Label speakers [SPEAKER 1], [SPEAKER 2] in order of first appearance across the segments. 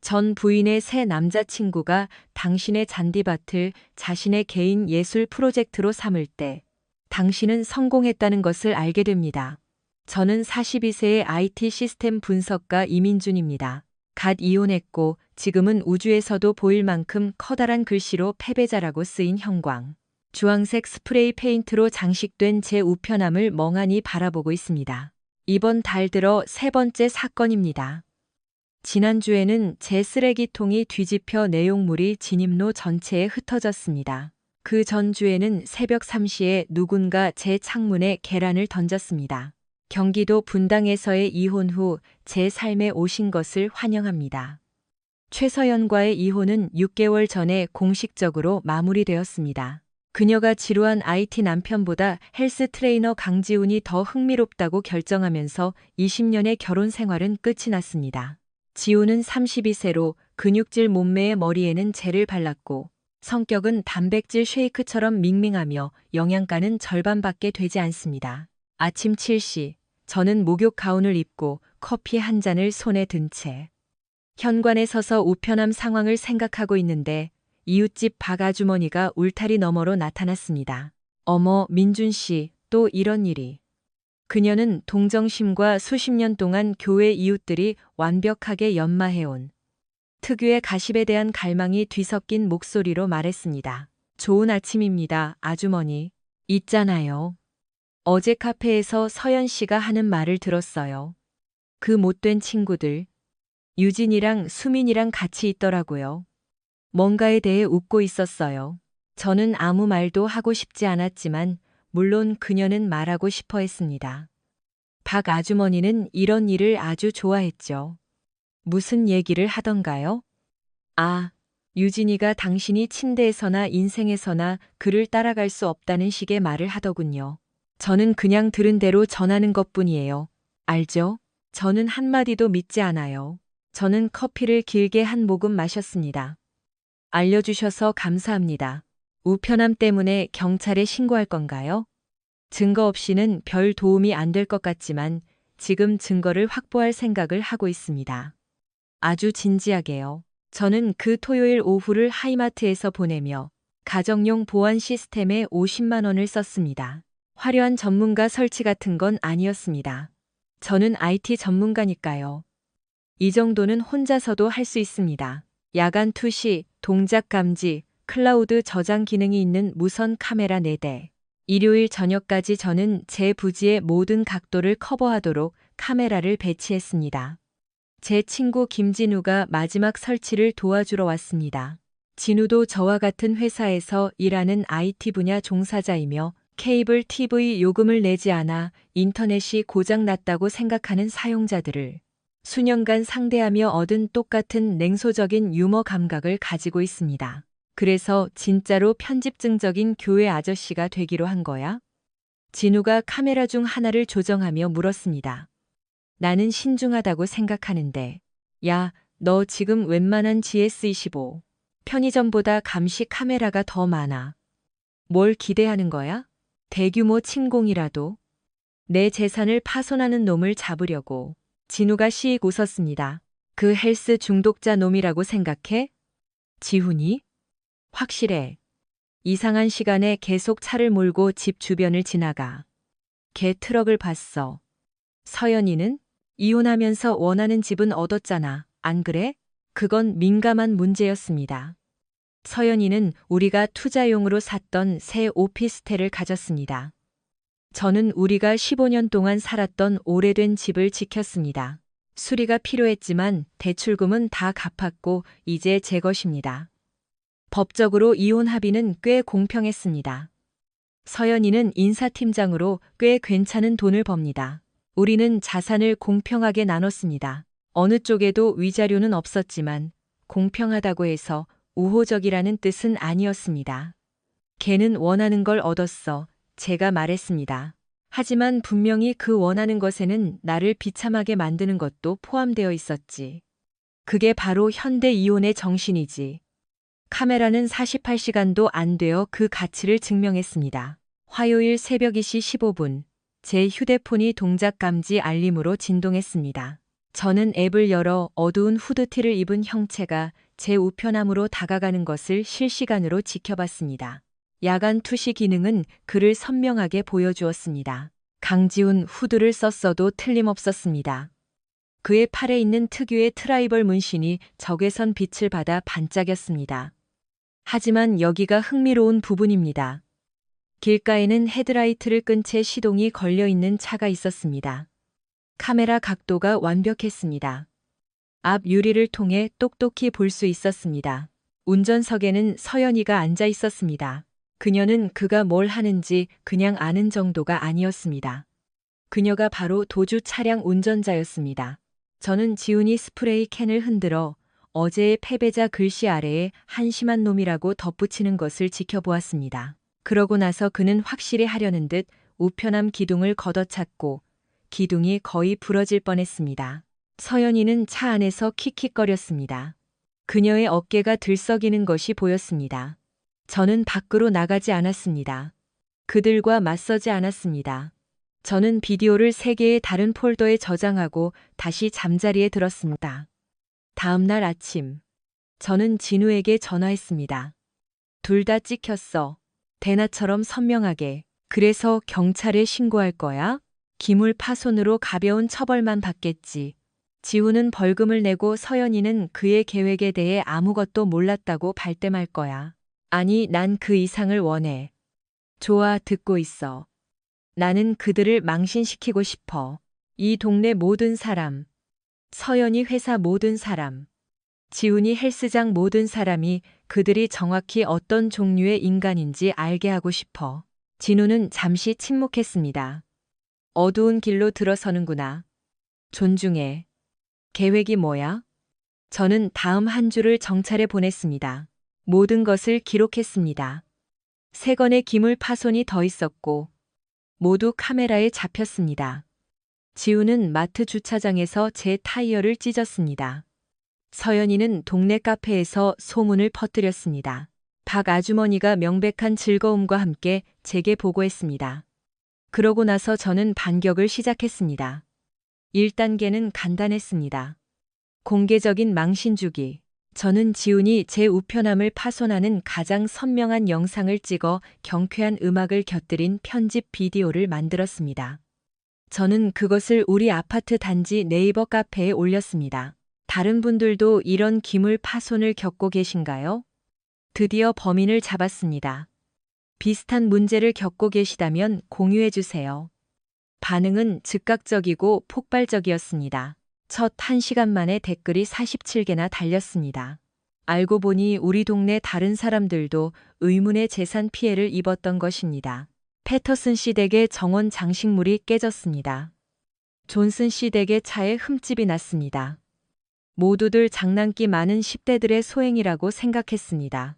[SPEAKER 1] 전 부인의 새 남자친구가 당신의 잔디밭을 자신의 개인 예술 프로젝트로 삼을 때 당신은 성공했다는 것을 알게 됩니다. 저는 42세의 IT 시스템 분석가 이민준입니다. 갓 이혼했고 지금은 우주에서도 보일 만큼 커다란 글씨로 패배자라고 쓰인 형광. 주황색 스프레이 페인트로 장식된 제 우편함을 멍하니 바라보고 있습니다. 이번 달 들어 세 번째 사건입니다. 지난주에는 제 쓰레기통이 뒤집혀 내용물이 진입로 전체에 흩어졌습니다. 그 전주에는 새벽 3시에 누군가 제 창문에 계란을 던졌습니다. 경기도 분당에서의 이혼 후 제 삶에 오신 것을 환영합니다. 최서연과의 이혼은 6개월 전에 공식적으로 마무리되었습니다. 그녀가 지루한 IT 남편보다 헬스 트레이너 강지훈이 더 흥미롭다고 결정하면서 20년의 결혼 생활은 끝이 났습니다. 지훈은 32세로 근육질 몸매의 머리에는 젤을 발랐고 성격은 단백질 쉐이크처럼 밍밍하며 영양가는 절반밖에 되지 않습니다. 아침 7시 저는 목욕 가운을 입고 커피 한 잔을 손에 든 채 현관에 서서 우편함 상황을 생각하고 있는데 이웃집 박 아주머니가 울타리 너머로 나타났습니다. 어머, 민준 씨, 또 이런 일이. 그녀는 동정심과 수십 년 동안 교회 이웃들이 완벽하게 연마해온 특유의 가십에 대한 갈망이 뒤섞인 목소리로 말했습니다. 좋은 아침입니다, 아주머니. 있잖아요. 어제 카페에서 서연 씨가 하는 말을 들었어요. 그 못된 친구들. 유진이랑 수민이랑 같이 있더라고요. 뭔가에 대해 웃고 있었어요. 저는 아무 말도 하고 싶지 않았지만 물론 그녀는 말하고 싶어 했습니다. 박 아주머니는 이런 일을 아주 좋아했죠. 무슨 얘기를 하던가요? 아, 유진이가 당신이 침대에서나 인생에서나 그를 따라갈 수 없다는 식의 말을 하더군요. 저는 그냥 들은 대로 전하는 것뿐이에요. 알죠? 저는 한마디도 믿지 않아요. 저는 커피를 길게 한 모금 마셨습니다. 알려주셔서 감사합니다. 우편함 때문에 경찰에 신고할 건가요? 증거 없이는 별 도움이 안 될 것 같지만 지금 증거를 확보할 생각을 하고 있습니다. 아주 진지하게요. 저는 그 토요일 오후를 하이마트에서 보내며 가정용 보안 시스템에 50만 원을 썼습니다. 화려한 전문가 설치 같은 건 아니었습니다. 저는 IT 전문가니까요. 이 정도는 혼자서도 할 수 있습니다. 야간 투시, 동작 감지, 클라우드 저장 기능이 있는 무선 카메라 4대. 일요일 저녁까지 저는 제 부지의 모든 각도를 커버하도록 카메라를 배치했습니다. 제 친구 김진우가 마지막 설치를 도와주러 왔습니다. 진우도 저와 같은 회사에서 일하는 IT 분야 종사자이며 케이블 TV 요금을 내지 않아 인터넷이 고장났다고 생각하는 사용자들을 수년간 상대하며 얻은 똑같은 냉소적인 유머 감각을 가지고 있습니다. 그래서 진짜로 편집증적인 교회 아저씨가 되기로 한 거야? 진우가 카메라 중 하나를 조정하며 물었습니다. 나는 신중하다고 생각하는데. 야, 너 지금 웬만한 GS25. 편의점보다 감시 카메라가 더 많아. 뭘 기대하는 거야? 대규모 침공이라도. 내 재산을 파손하는 놈을 잡으려고. 진우가 씩 웃었습니다. 그 헬스 중독자 놈이라고 생각해? 지훈이? 확실해. 이상한 시간에 계속 차를 몰고 집 주변을 지나가. 걔 트럭을 봤어. 서연이는? 이혼하면서 원하는 집은 얻었잖아. 안 그래? 그건 민감한 문제였습니다. 서연이는 우리가 투자용으로 샀던 새 오피스텔을 가졌습니다. 저는 우리가 15년 동안 살았던 오래된 집을 지켰습니다. 수리가 필요했지만 대출금은 다 갚았고 이제 제 것입니다. 법적으로 이혼 합의는 꽤 공평했습니다. 서연이는 인사팀장으로 꽤 괜찮은 돈을 법니다. 우리는 자산을 공평하게 나눴습니다. 어느 쪽에도 위자료는 없었지만 공평하다고 해서 우호적이라는 뜻은 아니었습니다. 걔는 원하는 걸 얻었어. 제가 말했습니다. 하지만 분명히 그 원하는 것에는 나를 비참하게 만드는 것도 포함되어 있었지. 그게 바로 현대 이혼의 정신이지. 카메라는 48시간도 안 되어 그 가치를 증명했습니다. 화요일 새벽 2시 15분, 제 휴대폰이 동작 감지 알림으로 진동했습니다. 저는 앱을 열어 어두운 후드티를 입은 형체가 제 우편함으로 다가가는 것을 실시간으로 지켜봤습니다. 야간 투시 기능은 그를 선명하게 보여주었습니다. 강지훈 후드를 썼어도 틀림없었습니다. 그의 팔에 있는 특유의 트라이벌 문신이 적외선 빛을 받아 반짝였습니다. 하지만 여기가 흥미로운 부분입니다. 길가에는 헤드라이트를 끈 채 시동이 걸려 있는 차가 있었습니다. 카메라 각도가 완벽했습니다. 앞 유리를 통해 똑똑히 볼 수 있었습니다. 운전석에는 서연이가 앉아 있었습니다. 그녀는 그가 뭘 하는지 그냥 아는 정도가 아니었습니다. 그녀가 바로 도주 차량 운전자였습니다. 저는 지훈이 스프레이 캔을 흔들어 어제의 패배자 글씨 아래에 한심한 놈이라고 덧붙이는 것을 지켜보았습니다. 그러고 나서 그는 확실히 하려는 듯 우편함 기둥을 걷어찼고 기둥이 거의 부러질 뻔했습니다. 서연이는 차 안에서 킥킥거렸습니다. 그녀의 어깨가 들썩이는 것이 보였습니다. 저는 밖으로 나가지 않았습니다. 그들과 맞서지 않았습니다. 저는 비디오를 3개의 다른 폴더에 저장하고 다시 잠자리에 들었습니다. 다음 날 아침, 저는 진우에게 전화했습니다. 둘 다 찍혔어. 대나처럼 선명하게. 그래서 경찰에 신고할 거야? 기물 파손으로 가벼운 처벌만 받겠지. 지훈은 벌금을 내고 서연이는 그의 계획에 대해 아무것도 몰랐다고 발뺌할 거야. 아니, 난 그 이상을 원해. 좋아, 듣고 있어. 나는 그들을 망신시키고 싶어. 이 동네 모든 사람. 서연이 회사 모든 사람. 지훈이 헬스장 모든 사람이 그들이 정확히 어떤 종류의 인간인지 알게 하고 싶어. 진우는 잠시 침묵했습니다. 어두운 길로 들어서는구나. 존중해. 계획이 뭐야? 저는 다음 한 주를 정찰에 보냈습니다. 모든 것을 기록했습니다. 3건의 기물 파손이 더 있었고 모두 카메라에 잡혔습니다. 지우는 마트 주차장에서 제 타이어를 찢었습니다. 서연이는 동네 카페에서 소문을 퍼뜨렸습니다. 박 아주머니가 명백한 즐거움과 함께 제게 보고했습니다. 그러고 나서 저는 반격을 시작했습니다. 1단계는 간단했습니다. 공개적인 망신 주기. 저는 지훈이 제 우편함을 파손하는 가장 선명한 영상을 찍어 경쾌한 음악을 곁들인 편집 비디오를 만들었습니다. 저는 그것을 우리 아파트 단지 네이버 카페에 올렸습니다. 다른 분들도 이런 기물 파손을 겪고 계신가요? 드디어 범인을 잡았습니다. 비슷한 문제를 겪고 계시다면 공유해 주세요. 반응은 즉각적이고 폭발적이었습니다. 첫 1시간 만에 댓글이 47개나 달렸습니다. 알고 보니 우리 동네 다른 사람들도 의문의 재산 피해를 입었던 것입니다. 패터슨 씨 댁의 정원 장식물이 깨졌습니다. 존슨 씨 댁의 차에 흠집이 났습니다. 모두들 장난기 많은 10대들의 소행이라고 생각했습니다.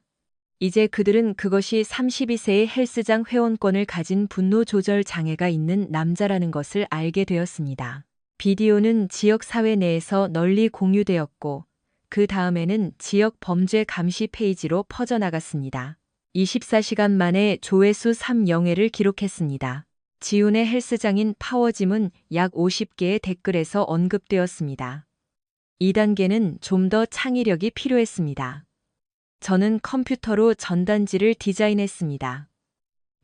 [SPEAKER 1] 이제 그들은 그것이 32세의 헬스장 회원권을 가진 분노 조절 장애가 있는 남자라는 것을 알게 되었습니다. 비디오는 지역 사회 내에서 널리 공유되었고 그 다음에는 지역 범죄 감시 페이지로 퍼져나갔습니다. 24시간 만에 조회수 3영회를 기록했습니다. 지훈의 헬스장인 파워짐은 약 50개의 댓글에서 언급되었습니다. 2단계는 좀 더 창의력이 필요했습니다. 저는 컴퓨터로 전단지를 디자인했습니다.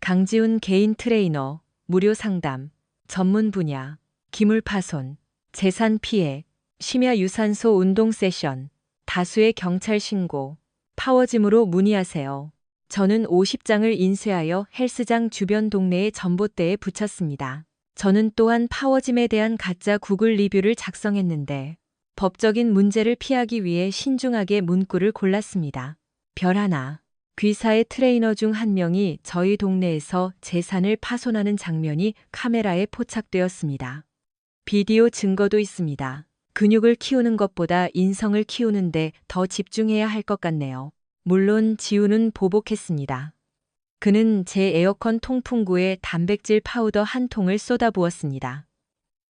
[SPEAKER 1] 강지훈 개인 트레이너, 무료 상담, 전문 분야, 기물 파손, 재산 피해, 심야 유산소 운동 세션, 다수의 경찰 신고, 파워짐으로 문의하세요. 저는 50장을 인쇄하여 헬스장 주변 동네의 전봇대에 붙였습니다. 저는 또한 파워짐에 대한 가짜 구글 리뷰를 작성했는데 법적인 문제를 피하기 위해 신중하게 문구를 골랐습니다. 별 하나. 귀사의 트레이너 중 한 명이 저희 동네에서 재산을 파손하는 장면이 카메라에 포착되었습니다. 비디오 증거도 있습니다. 근육을 키우는 것보다 인성을 키우는데 더 집중해야 할 것 같네요. 물론 지우는 보복했습니다. 그는 제 에어컨 통풍구에 단백질 파우더 한 통을 쏟아부었습니다.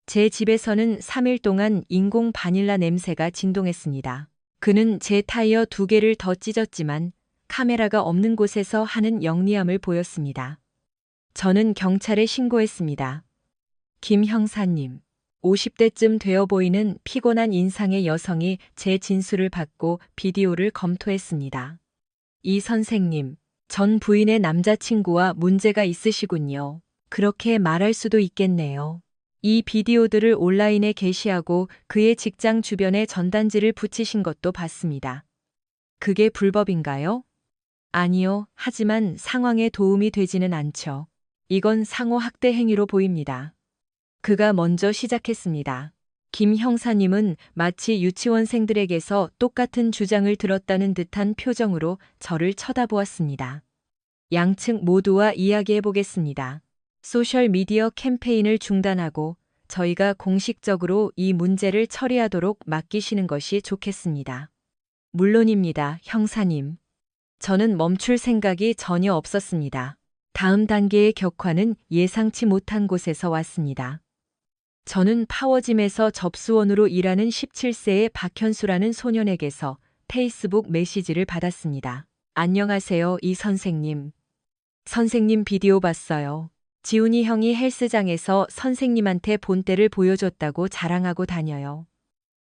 [SPEAKER 1] 제 집에서는 3일 동안 인공 바닐라 냄새가 진동했습니다. 그는 제 타이어 2개를 더 찢었지만 카메라가 없는 곳에서 하는 영리함을 보였습니다. 저는 경찰에 신고했습니다. 김 형사님, 50대쯤 되어 보이는 피곤한 인상의 여성이 제 진술을 받고 비디오를 검토했습니다. 이 선생님, 전 부인의 남자친구와 문제가 있으시군요. 그렇게 말할 수도 있겠네요. 이 비디오들을 온라인에 게시하고 그의 직장 주변에 전단지를 붙이신 것도 봤습니다. 그게 불법인가요? 아니요. 하지만 상황에 도움이 되지는 않죠. 이건 상호 학대 행위로 보입니다. 그가 먼저 시작했습니다. 김 형사님은 마치 유치원생들에게서 똑같은 주장을 들었다는 듯한 표정으로 저를 쳐다보았습니다. 양측 모두와 이야기해 보겠습니다. 소셜미디어 캠페인을 중단하고 저희가 공식적으로 이 문제를 처리하도록 맡기시는 것이 좋겠습니다. 물론입니다, 형사님. 저는 멈출 생각이 전혀 없었습니다. 다음 단계의 격화는 예상치 못한 곳에서 왔습니다. 저는 파워짐에서 접수원으로 일하는 17세의 박현수라는 소년에게서 페이스북 메시지를 받았습니다. 안녕하세요, 이 선생님. 선생님 비디오 봤어요. 지훈이 형이 헬스장에서 선생님한테 본때를 보여줬다고 자랑하고 다녀요.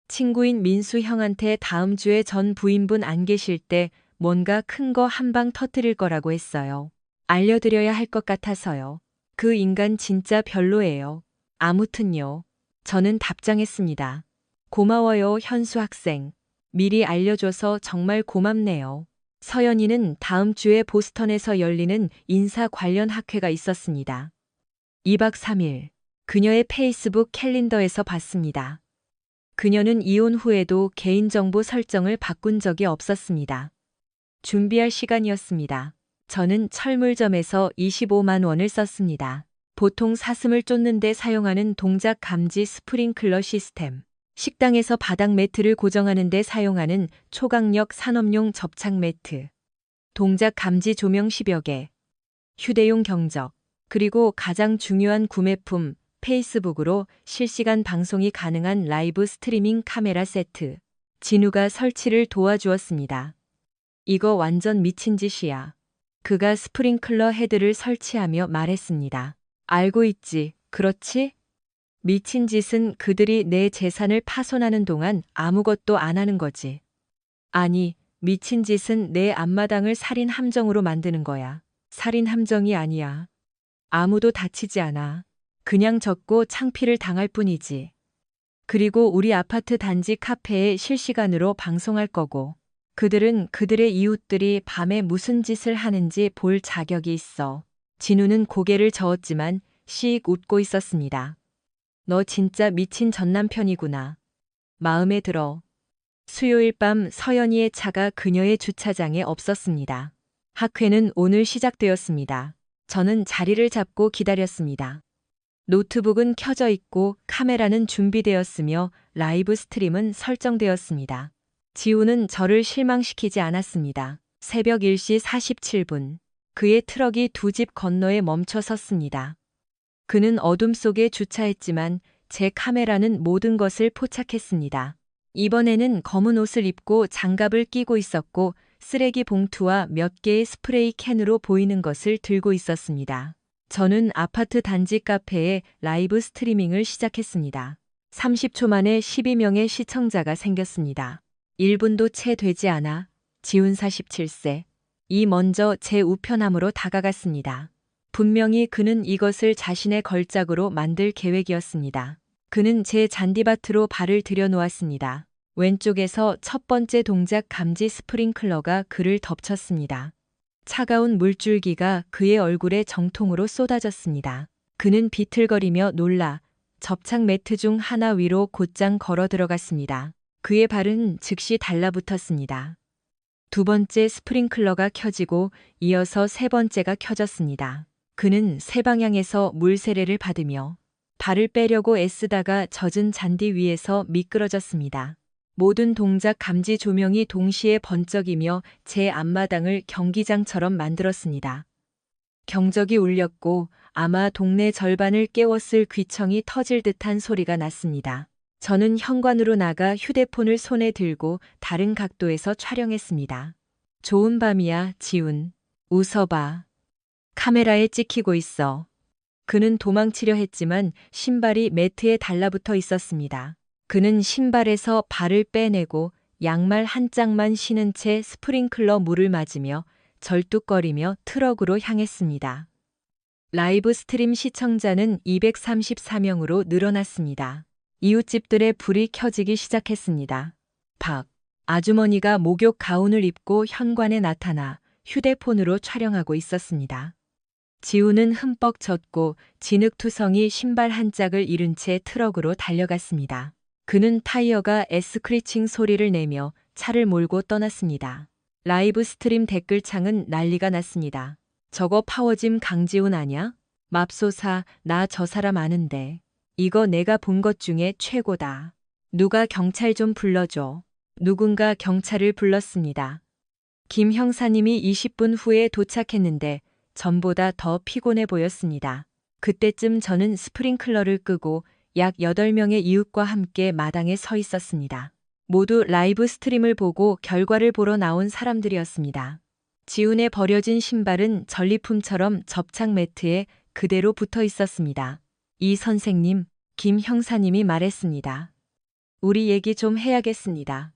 [SPEAKER 1] 친구인 민수 형한테 다음 주에 전 부인분 안 계실 때 뭔가 큰 거 한 방 터뜨릴 거라고 했어요. 알려드려야 할 것 같아서요. 그 인간 진짜 별로예요. 아무튼요. 저는 답장했습니다. 고마워요, 현수 학생. 미리 알려줘서 정말 고맙네요. 서연이는 다음 주에 보스턴에서 열리는 인사 관련 학회가 있었습니다. 2박 3일. 그녀의 페이스북 캘린더에서 봤습니다. 그녀는 이혼 후에도 개인정보 설정을 바꾼 적이 없었습니다. 준비할 시간이었습니다. 저는 철물점에서 25만 원을 썼습니다. 보통 사슴을 쫓는 데 사용하는 동작 감지 스프링클러 시스템. 식당에서 바닥 매트를 고정하는 데 사용하는 초강력 산업용 접착 매트. 동작 감지 조명 10여 개. 휴대용 경적. 그리고 가장 중요한 구매품, 페이스북으로 실시간 방송이 가능한 라이브 스트리밍 카메라 세트. 진우가 설치를 도와주었습니다. 이거 완전 미친 짓이야. 그가 스프링클러 헤드를 설치하며 말했습니다. 알고 있지, 그렇지? 미친 짓은 그들이 내 재산을 파손하는 동안 아무것도 안 하는 거지. 아니, 미친 짓은 내 앞마당을 살인 함정으로 만드는 거야. 살인 함정이 아니야. 아무도 다치지 않아. 그냥 젖고 창피를 당할 뿐이지. 그리고 우리 아파트 단지 카페에 실시간으로 방송할 거고. 그들은 그들의 이웃들이 밤에 무슨 짓을 하는지 볼 자격이 있어. 진우는 고개를 저었지만 씩 웃고 있었습니다. 너 진짜 미친 전남편이구나. 마음에 들어. 수요일 밤 서연이의 차가 그녀의 주차장에 없었습니다. 학회는 오늘 시작되었습니다. 저는 자리를 잡고 기다렸습니다. 노트북은 켜져 있고 카메라는 준비되었으며 라이브 스트림은 설정되었습니다. 지우는 저를 실망시키지 않았습니다. 새벽 1시 47분. 그의 트럭이 두 집 건너에 멈춰 섰습니다. 그는 어둠 속에 주차했지만 제 카메라는 모든 것을 포착했습니다. 이번에는 검은 옷을 입고 장갑을 끼고 있었고 쓰레기 봉투와 몇 개의 스프레이 캔으로 보이는 것을 들고 있었습니다. 저는 아파트 단지 카페에 라이브 스트리밍을 시작했습니다. 30초 만에 12명의 시청자가 생겼습니다. 1분도 채 되지 않아 지훈 47세. 이 먼저 제 우편함으로 다가갔습니다. 분명히 그는 이것을 자신의 걸작으로 만들 계획이었습니다. 그는 제 잔디밭으로 발을 들여놓았습니다. 왼쪽에서 첫 번째 동작 감지 스프링클러가 그를 덮쳤습니다. 차가운 물줄기가 그의 얼굴에 정통으로 쏟아졌습니다. 그는 비틀거리며 놀라 접착 매트 중 하나 위로 곧장 걸어 들어갔습니다. 그의 발은 즉시 달라붙었습니다. 두 번째 스프링클러가 켜지고 이어서 세 번째가 켜졌습니다. 그는 세 방향에서 물 세례를 받으며 발을 빼려고 애쓰다가 젖은 잔디 위에서 미끄러졌습니다. 모든 동작 감지 조명이 동시에 번쩍이며 제 앞마당을 경기장처럼 만들었습니다. 경적이 울렸고 아마 동네 절반을 깨웠을 귀청이 터질 듯한 소리가 났습니다. 저는 현관으로 나가 휴대폰을 손에 들고 다른 각도에서 촬영했습니다. 좋은 밤이야, 지훈. 웃어봐. 카메라에 찍히고 있어. 그는 도망치려 했지만 신발이 매트에 달라붙어 있었습니다. 그는 신발에서 발을 빼내고 양말 한 짝만 신은 채 스프링클러 물을 맞으며 절뚝거리며 트럭으로 향했습니다. 라이브 스트림 시청자는 234명으로 늘어났습니다. 이웃집들의 불이 켜지기 시작했습니다. 박 아주머니가 목욕 가운을 입고 현관에 나타나 휴대폰으로 촬영하고 있었습니다. 지우는 흠뻑 젖고 진흙투성이 신발 한 짝을 잃은 채 트럭으로 달려갔습니다. 그는 타이어가 에스크리칭 소리를 내며 차를 몰고 떠났습니다. 라이브 스트림 댓글창은 난리가 났습니다. 저거 파워짐 강지훈 아냐? 맙소사, 나 저 사람 아는데. 이거 내가 본 것 중에 최고다. 누가 경찰 좀 불러줘. 누군가 경찰을 불렀습니다. 김 형사님이 20분 후에 도착했는데 전보다 더 피곤해 보였습니다. 그때쯤 저는 스프링클러를 끄고 약 8명의 이웃과 함께 마당에 서 있었습니다. 모두 라이브 스트림을 보고 결과를 보러 나온 사람들이었습니다. 지훈의 버려진 신발은 전리품처럼 접착 매트에 그대로 붙어 있었습니다. 이 선생님, 김 형사님이 말했습니다. 우리 얘기 좀 해야겠습니다.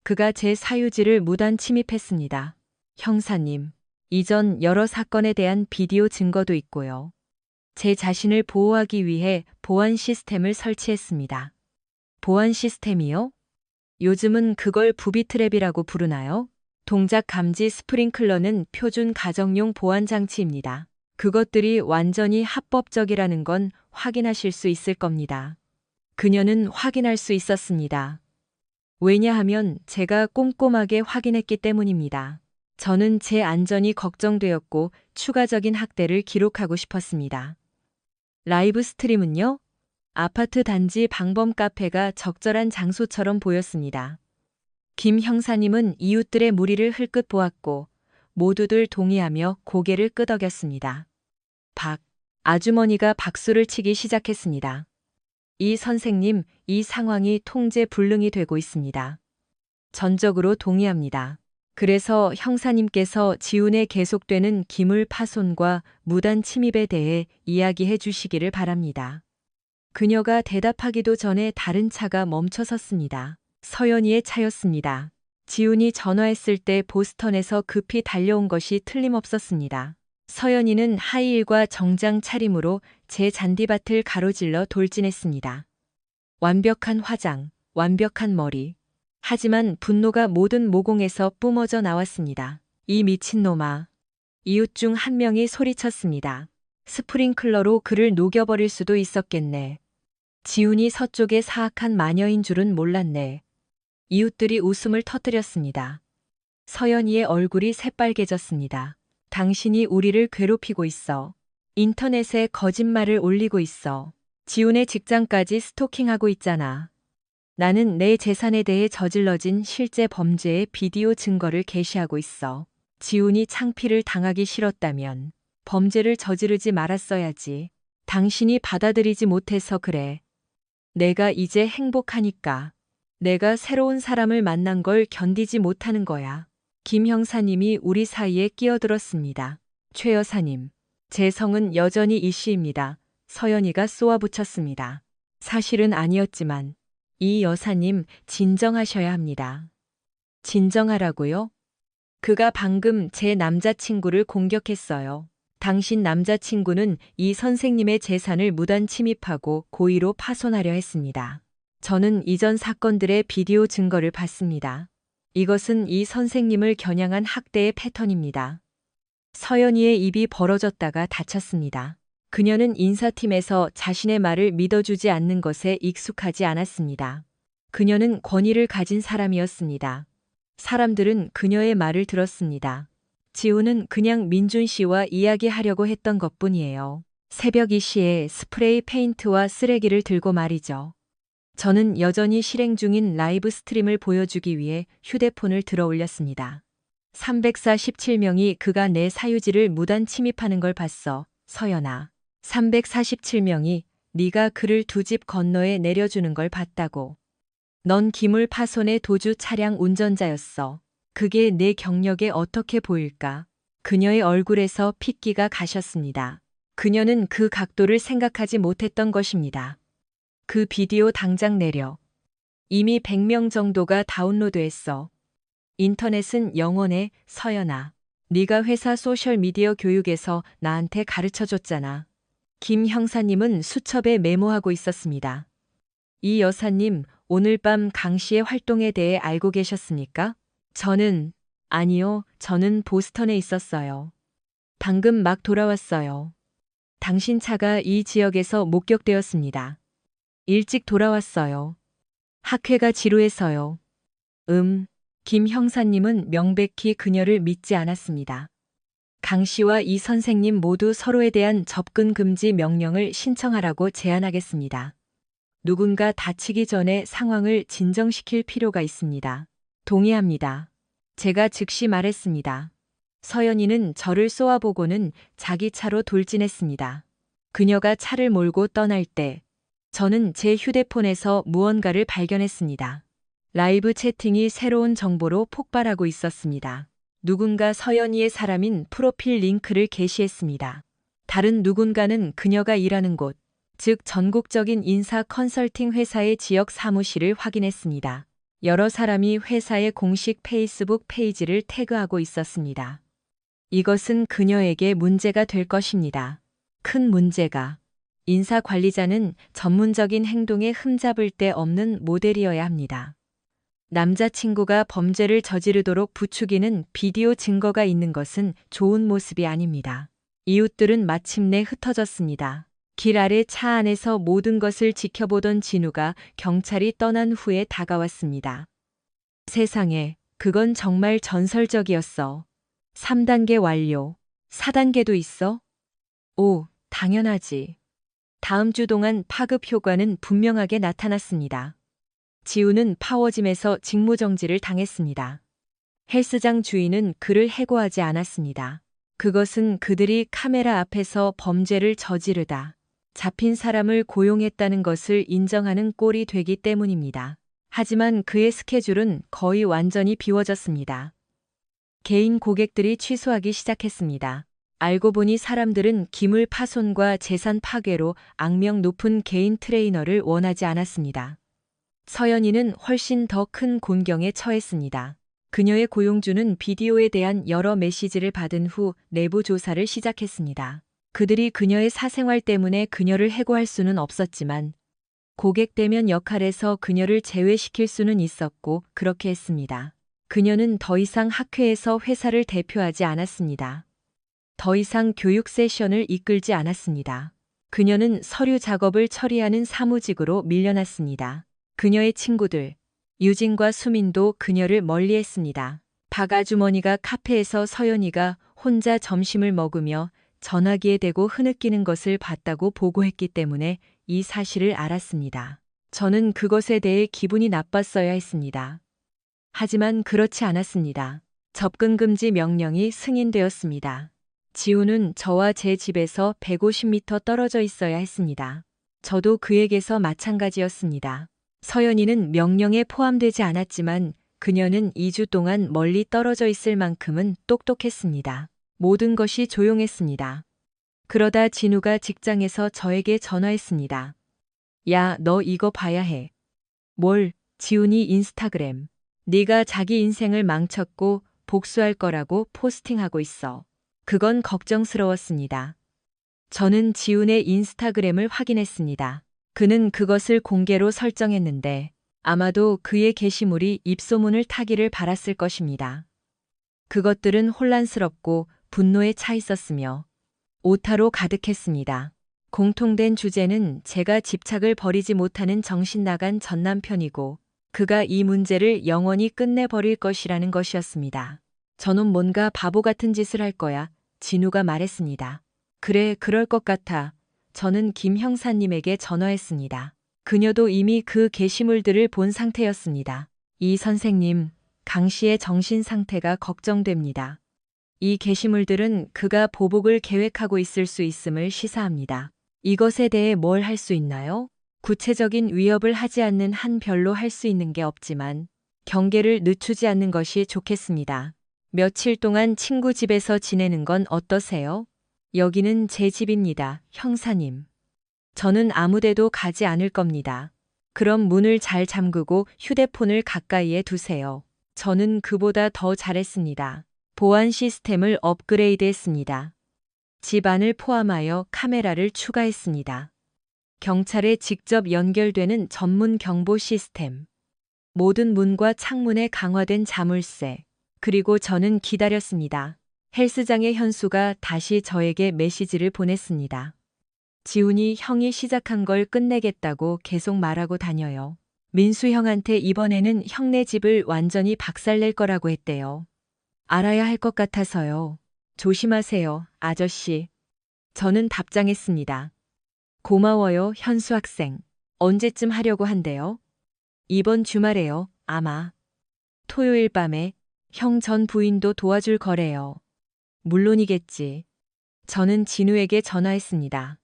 [SPEAKER 1] 그가 제 사유지를 무단 침입했습니다. 형사님, 이전 여러 사건에 대한 비디오 증거도 있고요. 제 자신을 보호하기 위해 보안 시스템을 설치했습니다. 보안 시스템이요? 요즘은 그걸 부비트랩이라고 부르나요? 동작 감지 스프링클러는 표준 가정용 보안 장치입니다. 그것들이 완전히 합법적이라는 건 확인하실 수 있을 겁니다. 그녀는 확인할 수 있었습니다. 왜냐하면 제가 꼼꼼하게 확인했기 때문입니다. 저는 제 안전이 걱정되었고 추가적인 학대를 기록하고 싶었습니다. 라이브 스트림은요? 아파트 단지 방범 카페가 적절한 장소처럼 보였습니다. 김 형사님은 이웃들의 무리를 흘끗 보았고 모두들 동의하며 고개를 끄덕였습니다. 박 아주머니가 박수를 치기 시작했습니다. 이 선생님, 이 상황이 통제 불능이 되고 있습니다. 전적으로 동의합니다. 그래서 형사님께서 지훈의 계속되는 기물 파손과 무단 침입에 대해 이야기해 주시기를 바랍니다. 그녀가 대답하기도 전에 다른 차가 멈춰섰습니다. 서연이의 차였습니다. 지훈이 전화했을 때 보스턴에서 급히 달려온 것이 틀림없었습니다. 서연이는 하이힐과 정장 차림으로 제 잔디밭을 가로질러 돌진했습니다. 완벽한 화장, 완벽한 머리. 하지만 분노가 모든 모공에서 뿜어져 나왔습니다. 이 미친놈아. 이웃 중 한 명이 소리쳤습니다. 스프링클러로 그를 녹여버릴 수도 있었겠네. 지훈이 서쪽의 사악한 마녀인 줄은 몰랐네. 이웃들이 웃음을 터뜨렸습니다. 서연이의 얼굴이 새빨개졌습니다. 당신이 우리를 괴롭히고 있어. 인터넷에 거짓말을 올리고 있어. 지훈의 직장까지 스토킹하고 있잖아. 나는 내 재산에 대해 저질러진 실제 범죄의 비디오 증거를 게시하고 있어. 지훈이 창피를 당하기 싫었다면 범죄를 저지르지 말았어야지. 당신이 받아들이지 못해서 그래. 내가 이제 행복하니까. 내가 새로운 사람을 만난 걸 견디지 못하는 거야. 김 형사님이 우리 사이에 끼어들었습니다. 최 여사님, 제 성은 여전히 이 씨입니다. 서연이가 쏘아붙였습니다. 사실은 아니었지만 이 여사님 진정하셔야 합니다. 진정하라고요? 그가 방금 제 남자친구를 공격했어요. 당신 남자친구는 이 선생님의 재산을 무단 침입하고 고의로 파손하려 했습니다. 저는 이전 사건들의 비디오 증거를 봤습니다. 이것은 이 선생님을 겨냥한 학대의 패턴입니다. 서연이의 입이 벌어졌다가 닫혔습니다. 그녀는 인사팀에서 자신의 말을 믿어주지 않는 것에 익숙하지 않았습니다. 그녀는 권위를 가진 사람이었습니다. 사람들은 그녀의 말을 들었습니다. 지훈은 그냥 민준 씨와 이야기하려고 했던 것뿐이에요. 새벽 2시에 스프레이 페인트와 쓰레기를 들고 말이죠. 저는 여전히 실행 중인 라이브 스트림을 보여주기 위해 휴대폰을 들어 올렸습니다. 347명이 그가 내 사유지를 무단 침입하는 걸 봤어, 서연아. 347명이 네가 그를 두 집 건너에 내려주는 걸 봤다고. 넌 기물 파손의 도주 차량 운전자였어. 그게 내 경력에 어떻게 보일까? 그녀의 얼굴에서 핏기가 가셨습니다. 그녀는 그 각도를 생각하지 못했던 것입니다. 그 비디오 당장 내려. 이미 100명 정도가 다운로드했어. 인터넷은 영원해, 서연아. 네가 회사 소셜미디어 교육에서 나한테 가르쳐줬잖아. 김 형사님은 수첩에 메모하고 있었습니다. 이 여사님, 오늘 밤 강 씨의 활동에 대해 알고 계셨습니까? 아니요, 저는 보스턴에 있었어요. 방금 막 돌아왔어요. 당신 차가 이 지역에서 목격되었습니다. 일찍 돌아왔어요. 학회가 지루해서요. 김 형사님은 명백히 그녀를 믿지 않았습니다. 강 씨와 이 선생님 모두 서로에 대한 접근 금지 명령을 신청하라고 제안하겠습니다. 누군가 다치기 전에 상황을 진정시킬 필요가 있습니다. 동의합니다. 제가 즉시 말했습니다. 서연이는 저를 쏘아보고는 자기 차로 돌진했습니다. 그녀가 차를 몰고 떠날 때 저는 제 휴대폰에서 무언가를 발견했습니다. 라이브 채팅이 새로운 정보로 폭발하고 있었습니다. 누군가 서연이의 사람인 프로필 링크를 게시했습니다. 다른 누군가는 그녀가 일하는 곳, 즉 전국적인 인사 컨설팅 회사의 지역 사무실을 확인했습니다. 여러 사람이 회사의 공식 페이스북 페이지를 태그하고 있었습니다. 이것은 그녀에게 문제가 될 것입니다. 큰 문제가. 인사 관리자는 전문적인 행동에 흠잡을 데 없는 모델이어야 합니다. 남자친구가 범죄를 저지르도록 부추기는 비디오 증거가 있는 것은 좋은 모습이 아닙니다. 이웃들은 마침내 흩어졌습니다. 길 아래 차 안에서 모든 것을 지켜보던 진우가 경찰이 떠난 후에 다가왔습니다. 세상에, 그건 정말 전설적이었어. 3단계 완료. 4단계도 있어? 오, 당연하지. 다음 주 동안 파급 효과는 분명하게 나타났습니다. 지우는 파워짐에서 직무정지를 당했습니다. 헬스장 주인은 그를 해고하지 않았습니다. 그것은 그들이 카메라 앞에서 범죄를 저지르다 잡힌 사람을 고용했다는 것을 인정하는 꼴이 되기 때문입니다. 하지만 그의 스케줄은 거의 완전히 비워졌습니다. 개인 고객들이 취소하기 시작했습니다. 알고 보니 사람들은 기물 파손과 재산 파괴로 악명 높은 개인 트레이너를 원하지 않았습니다. 서연이는 훨씬 더 큰 곤경에 처했습니다. 그녀의 고용주는 비디오에 대한 여러 메시지를 받은 후 내부 조사를 시작했습니다. 그들이 그녀의 사생활 때문에 그녀를 해고할 수는 없었지만 고객 대면 역할에서 그녀를 제외시킬 수는 있었고 그렇게 했습니다. 그녀는 더 이상 학회에서 회사를 대표하지 않았습니다. 더 이상 교육 세션을 이끌지 않았습니다. 그녀는 서류 작업을 처리하는 사무직으로 밀려났습니다. 그녀의 친구들, 유진과 수민도 그녀를 멀리했습니다. 박 아주머니가 카페에서 서연이가 혼자 점심을 먹으며 전화기에 대고 흐느끼는 것을 봤다고 보고했기 때문에 이 사실을 알았습니다. 저는 그것에 대해 기분이 나빴어야 했습니다. 하지만 그렇지 않았습니다. 접근 금지 명령이 승인되었습니다. 지우는 저와 제 집에서 150m 떨어져 있어야 했습니다. 저도 그에게서 마찬가지였습니다. 서연이는 명령에 포함되지 않았지만 그녀는 2주 동안 멀리 떨어져 있을 만큼은 똑똑했습니다. 모든 것이 조용했습니다. 그러다 진우가 직장에서 저에게 전화했습니다. 야, 너 이거 봐야 해. 뭘? 지훈이 인스타그램. 네가 자기 인생을 망쳤고 복수할 거라고 포스팅하고 있어. 그건 걱정스러웠습니다. 저는 지훈의 인스타그램을 확인했습니다. 그는 그것을 공개로 설정했는데 아마도 그의 게시물이 입소문을 타기를 바랐을 것입니다. 그것들은 혼란스럽고 분노에 차 있었으며 오타로 가득했습니다. 공통된 주제는 제가 집착을 버리지 못하는 정신 나간 전남편이고 그가 이 문제를 영원히 끝내버릴 것이라는 것이었습니다. 저는 뭔가 바보 같은 짓을 할 거야, 진우가 말했습니다. 그래, 그럴 것 같아. 저는 김 형사님에게 전화했습니다. 그녀도 이미 그 게시물들을 본 상태였습니다. 이 선생님, 강 씨의 정신 상태가 걱정됩니다. 이 게시물들은 그가 보복을 계획하고 있을 수 있음을 시사합니다. 이것에 대해 뭘 할 수 있나요? 구체적인 위협을 하지 않는 한 별로 할 수 있는 게 없지만 경계를 늦추지 않는 것이 좋겠습니다. 며칠 동안 친구 집에서 지내는 건 어떠세요? 여기는 제 집입니다, 형사님. 저는 아무데도 가지 않을 겁니다. 그럼 문을 잘 잠그고 휴대폰을 가까이에 두세요. 저는 그보다 더 잘했습니다. 보안 시스템을 업그레이드했습니다. 집 안을 포함하여 카메라를 추가했습니다. 경찰에 직접 연결되는 전문 경보 시스템. 모든 문과 창문에 강화된 자물쇠. 그리고 저는 기다렸습니다. 헬스장의 현수가 다시 저에게 메시지를 보냈습니다. 지훈이 형이 시작한 걸 끝내겠다고 계속 말하고 다녀요. 민수 형한테 이번에는 형네 집을 완전히 박살낼 거라고 했대요. 알아야 할 것 같아서요. 조심하세요, 아저씨. 저는 답장했습니다. 고마워요, 현수 학생. 언제쯤 하려고 한대요? 이번 주말에요, 아마. 토요일 밤에 형 전 부인도 도와줄 거래요. 물론이겠지. 저는 진우에게 전화했습니다.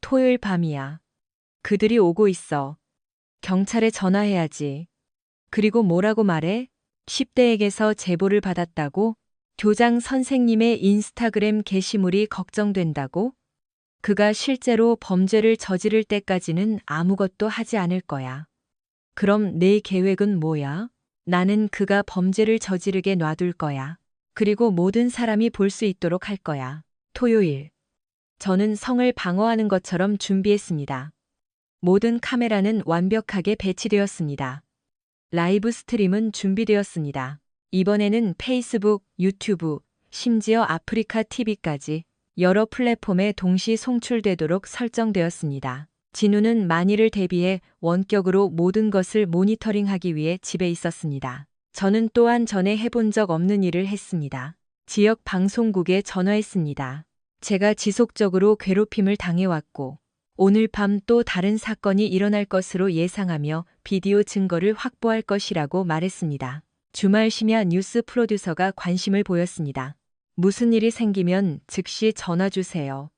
[SPEAKER 1] 토요일 밤이야. 그들이 오고 있어. 경찰에 전화해야지. 그리고 뭐라고 말해? 10대에게서 제보를 받았다고? 교장 선생님의 인스타그램 게시물이 걱정된다고? 그가 실제로 범죄를 저지를 때까지는 아무것도 하지 않을 거야. 그럼 내 계획은 뭐야? 나는 그가 범죄를 저지르게 놔둘 거야. 그리고 모든 사람이 볼 수 있도록 할 거야. 토요일. 저는 성을 방어하는 것처럼 준비했습니다. 모든 카메라는 완벽하게 배치되었습니다. 라이브 스트림은 준비되었습니다. 이번에는 페이스북, 유튜브, 심지어 아프리카 TV까지 여러 플랫폼에 동시 송출되도록 설정되었습니다. 진우는 만일을 대비해 원격으로 모든 것을 모니터링하기 위해 집에 있었습니다. 저는 또한 전에 해본 적 없는 일을 했습니다. 지역 방송국에 전화했습니다. 제가 지속적으로 괴롭힘을 당해왔고 오늘 밤 또 다른 사건이 일어날 것으로 예상하며 비디오 증거를 확보할 것이라고 말했습니다. 주말 심야 뉴스 프로듀서가 관심을 보였습니다. 무슨 일이 생기면 즉시 전화 주세요.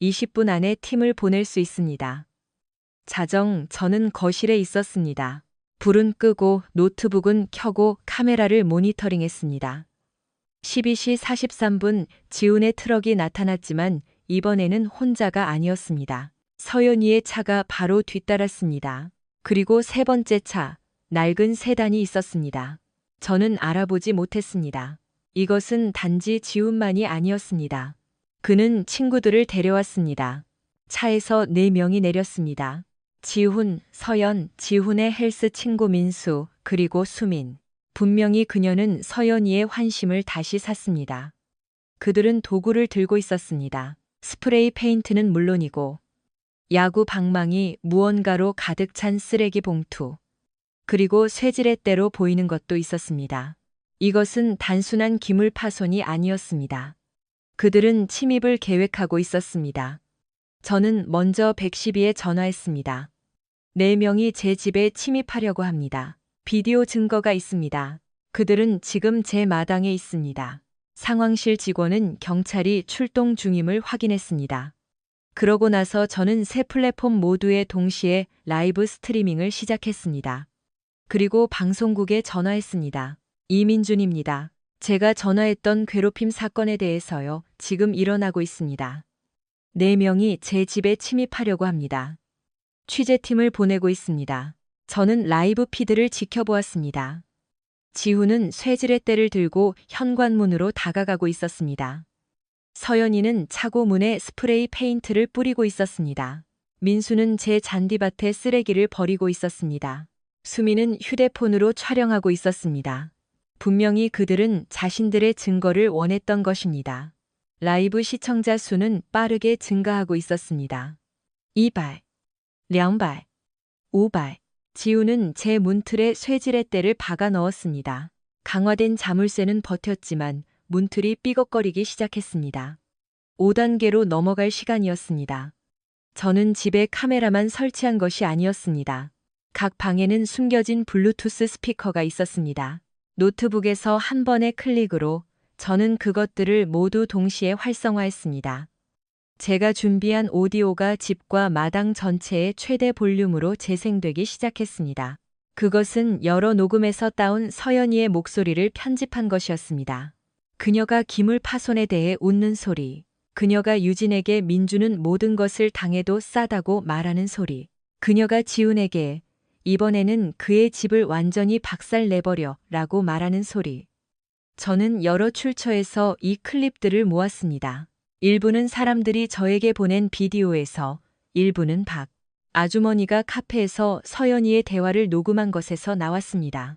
[SPEAKER 1] 20분 안에 팀을 보낼 수 있습니다. 저는 거실에 있었습니다. 불은 끄고 노트북은 켜고 카메라를 모니터링했습니다. 12시 43분 지훈의 트럭이 나타났지만 이번에는 혼자가 아니었습니다. 서연이의 차가 바로 뒤따랐습니다. 그리고 세 번째 차, 낡은 세단이 있었습니다. 저는 알아보지 못했습니다. 이것은 단지 지훈만이 아니었습니다. 그는 친구들을 데려왔습니다. 차에서 4명이 내렸습니다. 지훈, 서연, 지훈의 헬스 친구 민수, 그리고 수민. 분명히 그녀는 서연이의 환심을 다시 샀습니다. 그들은 도구를 들고 있었습니다. 스프레이 페인트는 물론이고 야구 방망이, 무언가로 가득 찬 쓰레기 봉투, 그리고 쇠지렛대로 보이는 것도 있었습니다. 이것은 단순한 기물 파손이 아니었습니다. 그들은 침입을 계획하고 있었습니다. 저는 먼저 112에 전화했습니다. 4명이 제 집에 침입하려고 합니다. 비디오 증거가 있습니다. 그들은 지금 제 마당에 있습니다. 상황실 직원은 경찰이 출동 중임을 확인했습니다. 그러고 나서 저는 세 플랫폼 모두에 동시에 라이브 스트리밍을 시작했습니다. 그리고 방송국에 전화했습니다. 이민준입니다. 제가 전화했던 괴롭힘 사건에 대해서요. 지금 일어나고 있습니다. 4명이 제 집에 침입하려고 합니다. 취재팀을 보내고 있습니다. 저는 라이브 피드를 지켜보았습니다. 지훈은 쇠지렛대를 들고 현관문으로 다가가고 있었습니다. 서연이는 차고 문에 스프레이 페인트를 뿌리고 있었습니다. 민수는 제 잔디밭에 쓰레기를 버리고 있었습니다. 수미는 휴대폰으로 촬영하고 있었습니다. 분명히 그들은 자신들의 증거를 원했던 것입니다. 라이브 시청자 수는 빠르게 증가하고 있었습니다. 2발, 2발, 5발. 지훈은 제 문틀에 쇠지렛대를 박아 넣었습니다. 강화된 자물쇠는 버텼지만 문틀이 삐걱거리기 시작했습니다. 5단계로 넘어갈 시간이었습니다. 저는 집에 카메라만 설치한 것이 아니었습니다. 각 방에는 숨겨진 블루투스 스피커가 있었습니다. 노트북에서 한 번의 클릭으로 저는 그것들을 모두 동시에 활성화했습니다. 제가 준비한 오디오가 집과 마당 전체의 최대 볼륨으로 재생되기 시작했습니다. 그것은 여러 녹음에서 따온 서연이의 목소리를 편집한 것이었습니다. 그녀가 기물 파손에 대해 웃는 소리, 그녀가 유진에게 민주는 모든 것을 당해도 싸다고 말하는 소리. 그녀가 지훈에게 이번에는 그의 집을 완전히 박살내버려 라고 말하는 소리. 저는 여러 출처에서 이 클립들을 모았습니다. 일부는 사람들이 저에게 보낸 비디오에서, 일부는 박 아주머니가 카페에서 서연이의 대화를 녹음한 것에서 나왔습니다.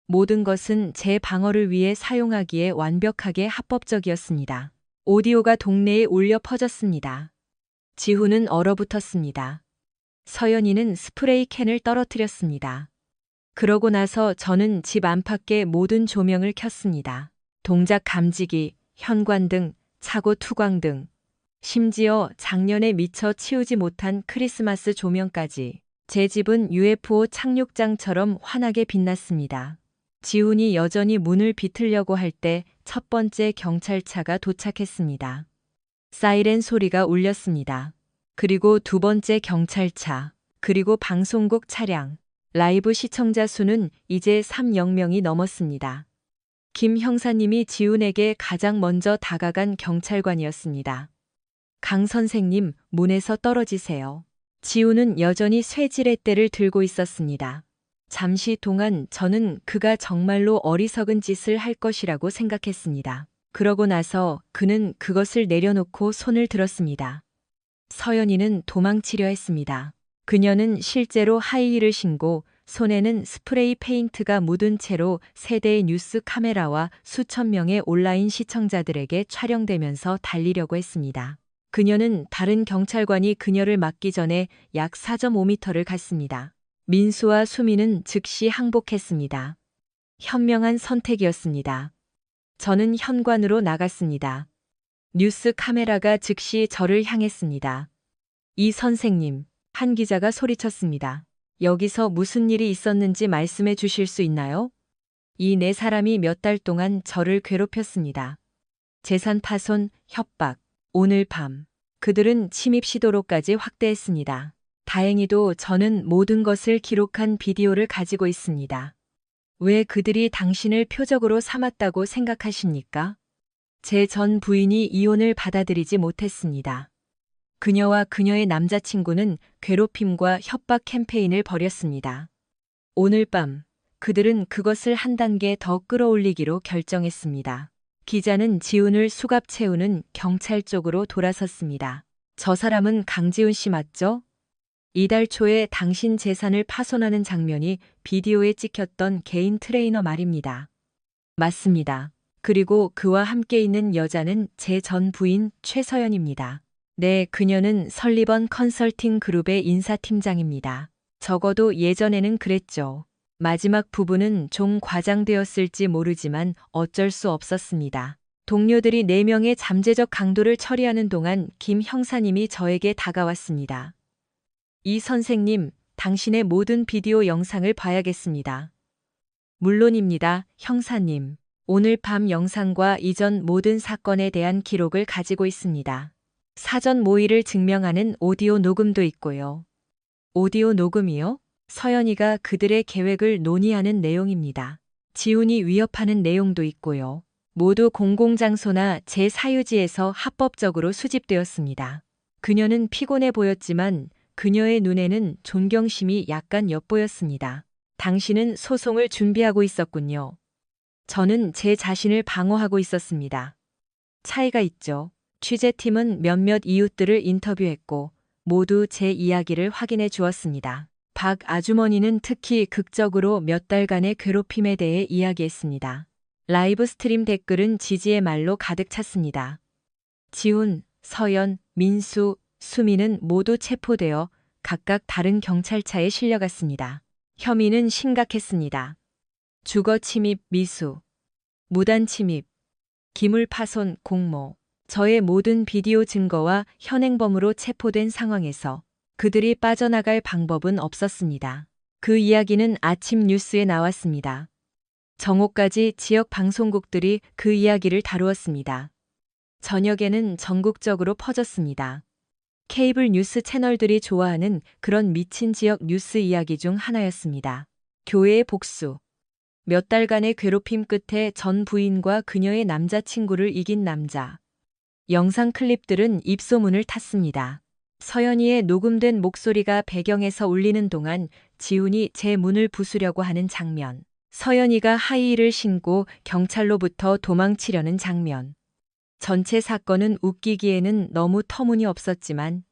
[SPEAKER 1] 모든 것은 제 방어를 위해 사용하기에 완벽하게 합법적이었습니다. 오디오가 동네에 울려 퍼졌습니다. 지훈은 얼어붙었습니다. 서연이는 스프레이 캔을 떨어뜨렸습니다. 그러고 나서 저는 집 안팎의 모든 조명을 켰습니다. 동작 감지기, 현관등, 차고 투광 등, 심지어 작년에 미처 치우지 못한 크리스마스 조명까지. 제 집은 UFO 착륙장처럼 환하게 빛났습니다. 지훈이 여전히 문을 비틀려고 할 때 첫 번째 경찰차가 도착했습니다. 사이렌 소리가 울렸습니다. 그리고 두 번째 경찰차, 그리고 방송국 차량. 라이브 시청자 수는 이제 3,000명이 넘었습니다. 김 형사님이 지훈에게 가장 먼저 다가간 경찰관이었습니다. 강 선생님, 문에서 떨어지세요. 지훈은 여전히 쇠지렛대를 들고 있었습니다. 잠시 동안 저는 그가 정말로 어리석은 짓을 할 것이라고 생각했습니다. 그러고 나서 그는 그것을 내려놓고 손을 들었습니다. 서연이는 도망치려 했습니다. 그녀는 실제로 하이힐을 신고 손에는 스프레이 페인트가 묻은 채로 세대의 뉴스 카메라와 수천 명의 온라인 시청자들에게 촬영되면서 달리려고 했습니다. 그녀는 다른 경찰관이 그녀를 막기 전에 약 4.5m를 갔습니다. 민수와 수미는 즉시 항복했습니다. 현명한 선택이었습니다. 저는 현관으로 나갔습니다. 뉴스 카메라가 즉시 저를 향했습니다. 이 선생님, 한 기자가 소리쳤습니다. 여기서 무슨 일이 있었는지 말씀해 주실 수 있나요? 이 네 사람이 몇 달 동안 저를 괴롭혔습니다. 재산 파손, 협박, 오늘 밤. 그들은 침입 시도로까지 확대했습니다. 다행히도 저는 모든 것을 기록한 비디오를 가지고 있습니다. 왜 그들이 당신을 표적으로 삼았다고 생각하십니까? 제 전 부인이 이혼을 받아들이지 못했습니다. 그녀와 그녀의 남자친구는 괴롭힘과 협박 캠페인을 벌였습니다. 오늘 밤 그들은 그것을 한 단계 더 끌어올리기로 결정했습니다. 기자는 지훈을 수갑 채우는 경찰 쪽으로 돌아섰습니다. 저 사람은 강지훈 씨 맞죠? 이달 초에 당신 재산을 파손하는 장면이 비디오에 찍혔던 개인 트레이너 말입니다. 맞습니다. 그리고 그와 함께 있는 여자는 제 전 부인 최서연입니다. 네, 그녀는 설리번 컨설팅 그룹의 인사팀장입니다. 적어도 예전에는 그랬죠. 마지막 부분은 좀 과장되었을지 모르지만 어쩔 수 없었습니다. 동료들이 4명의 잠재적 강도를 처리하는 동안 김 형사님이 저에게 다가왔습니다. 이 선생님, 당신의 모든 비디오 영상을 봐야겠습니다. 물론입니다, 형사님. 오늘 밤 영상과 이전 모든 사건에 대한 기록을 가지고 있습니다. 사전 모의를 증명하는 오디오 녹음도 있고요. 오디오 녹음이요? 서연이가 그들의 계획을 논의하는 내용입니다. 지훈이 위협하는 내용도 있고요. 모두 공공장소나 제 사유지에서 합법적으로 수집되었습니다. 그녀는 피곤해 보였지만 그녀의 눈에는 존경심이 약간 엿보였습니다. 당신은 소송을 준비하고 있었군요. 저는 제 자신을 방어하고 있었습니다. 차이가 있죠. 취재팀은 몇몇 이웃들을 인터뷰했고 모두 제 이야기를 확인해 주었습니다. 박 아주머니는 특히 극적으로 몇 달간의 괴롭힘에 대해 이야기했습니다. 라이브 스트림 댓글은 지지의 말로 가득 찼습니다. 지훈, 서연, 민수, 수미는 모두 체포되어 각각 다른 경찰차에 실려갔습니다. 혐의는 심각했습니다. 주거 침입, 미수, 무단 침입, 기물 파손, 공모. 저의 모든 비디오 증거와 현행범으로 체포된 상황에서 그들이 빠져나갈 방법은 없었습니다. 그 이야기는 아침 뉴스에 나왔습니다. 정오까지 지역 방송국들이 그 이야기를 다루었습니다. 저녁에는 전국적으로 퍼졌습니다. 케이블 뉴스 채널들이 좋아하는 그런 미친 지역 뉴스 이야기 중 하나였습니다. 교회의 복수. 몇 달간의 괴롭힘 끝에 전 부인과 그녀의 남자친구를 이긴 남자. 영상 클립들은 입소문을 탔습니다. 서연이의 녹음된 목소리가 배경에서 울리는 동안 지훈이 제 문을 부수려고 하는 장면. 서연이가 하이힐을 신고 경찰로부터 도망치려는 장면. 전체 사건은 웃기기에는 너무 터무니없었지만